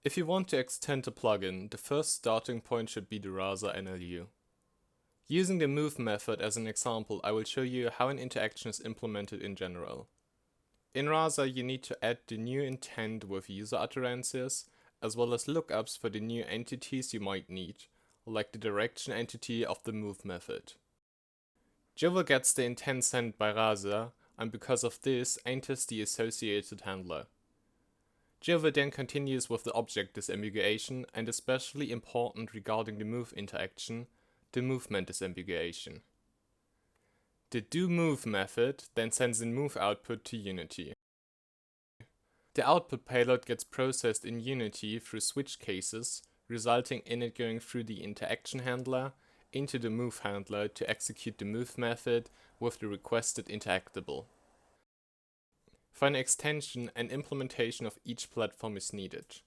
If you want to extend a plugin, the first starting point should be the Rasa NLU. Using the move method as an example, I will show you how an interaction is implemented in general. In Rasa, you need to add the new intent with user utterances, as well as lookups for the new entities you might need, like the direction entity of the move method. Java gets the intent sent by Rasa, and because of this, enters the associated handler. Java then continues with the object disambiguation, and especially important regarding the move interaction, the movement disambiguation. The doMove method then sends a move output to Unity. The output payload gets processed in Unity through switch cases, resulting in it going through the interaction handler into the move handler to execute the move method with the requested interactable. For an extension, an implementation of each platform is needed.